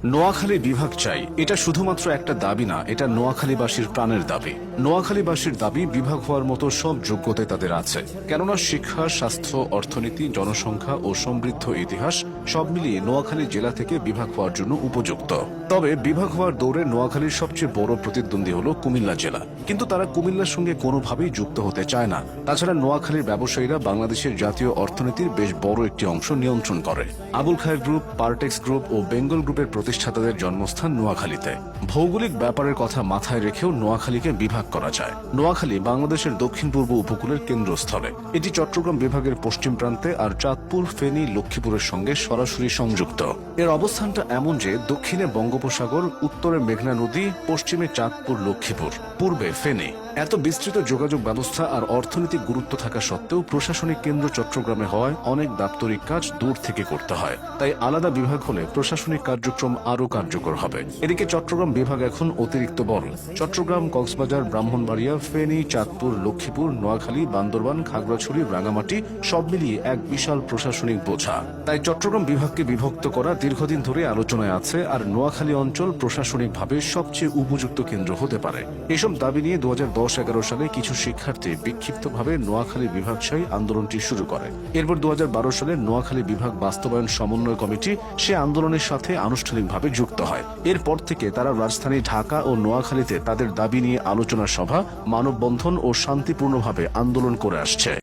নোয়াখালী বিভাগ চাই, এটা শুধুমাত্র একটা দাবি না, এটা নোয়াখালীবাসীর প্রাণের দাবি। নোয়াখালীবাসীর দাবি বিভাগ হওয়ার মতো সব যোগ্যতাই তাদের আছে। কেননা শিক্ষা, স্বাস্থ্য, অর্থনীতি, জনসংখ্যা ও সমৃদ্ধ ইতিহাস সব মিলিয়ে নোয়াখালী জেলা থেকে বিভাগ হওয়ার জন্য উপযুক্ত। তবে বিভাগ হওয়ার দৌড়ে নোয়াখালীর সবচেয়ে বড় প্রতিদ্বন্দ্বী হলো কুমিল্লা জেলা। কিন্তু তারা কুমিল্লার সঙ্গে কোনোভাবেই যুক্ত হতে চায় না। তাছাড়া নোয়াখালীর ব্যবসায়ীরা বাংলাদেশের জাতীয় অর্থনীতির বেশ বড় একটি অংশ নিয়ন্ত্রণ করে। আবুল খায়ের গ্রুপ, পারটেক্স গ্রুপ ও বেঙ্গল গ্রুপের প্রতিষ্ঠাতাদের জন্মস্থান নোয়াখালীতে। ভৌগোলিক ব্যাপারের কথা মাথায় রেখেও নোয়াখালীকে বিভাগ করা যায়। নোয়াখালী বাংলাদেশের দক্ষিণ পূর্ব উপকূলের কেন্দ্রস্থলে। এটি চট্টগ্রাম বিভাগের পশ্চিম প্রান্তে, আর চাঁদপুর, ফেনী, লক্ষ্মীপুরের সঙ্গে সরাসরি সংযুক্ত। এর অবস্থানটা এমন যে দক্ষিণে বঙ্গোপসাগর, উত্তরে মেঘনা নদী, পশ্চিমে চাঁদপুর, লক্ষ্মীপুর, পূর্বে ফেনী। এত বিস্তৃত যোগাযোগ ব্যবস্থা আর অর্থনৈতিক গুরুত্ব থাকা সত্ত্বেও প্রশাসনিক কেন্দ্র চট্টগ্রামে হওয়ায় অনেক দাপ্তরিক কাজ দূর থেকে করতে হয়। তাই আলাদা বিভাগ হলে প্রশাসনিক কার্যক্রম আরও কার্যকর হবে। এদিকে চট্টগ্রাম বিভাগ এখন অতিরিক্ত বড়। চট্টগ্রাম, কক্সবাজার, ব্রাহ্মণবাড়িয়া, ফেনী, চাঁদপুর, লক্ষ্মীপুর, নোয়াখালী, বান্দরবান, খাগড়াছড়ি, রাঙামাটি সব মিলিয়ে এক বিশাল প্রশাসনিক বোঝা। তাই চট্টগ্রাম বিভাগকে বিভক্ত করা দীর্ঘদিন ধরে আলোচনায় আছে, আর নোয়াখালী অঞ্চল প্রশাসনিকভাবে সবচেয়ে উপযুক্ত কেন্দ্র হতে পারে। এসব দাবি নিয়ে 2010-11 সালে কিছু শিক্ষার্থী বিক্ষিপ্তভাবে নোয়াখালী বিভাগ চাই আন্দোলনটি শুরু করে। এরপর 2012 সালে নোয়াখালী বিভাগ বাস্তবায়ন সমন্বয় কমিটি সে আন্দোলনের সাথে আনুষ্ঠানিকভাবে যুক্ত হয়। এরপর থেকে তারা রাজধানী ঢাকা ও নোয়াখালীতে তাদের দাবি নিয়ে আলোচনা সভা, মানববন্ধন ও শান্তিপূর্ণভাবে আন্দোলন করে আসছে।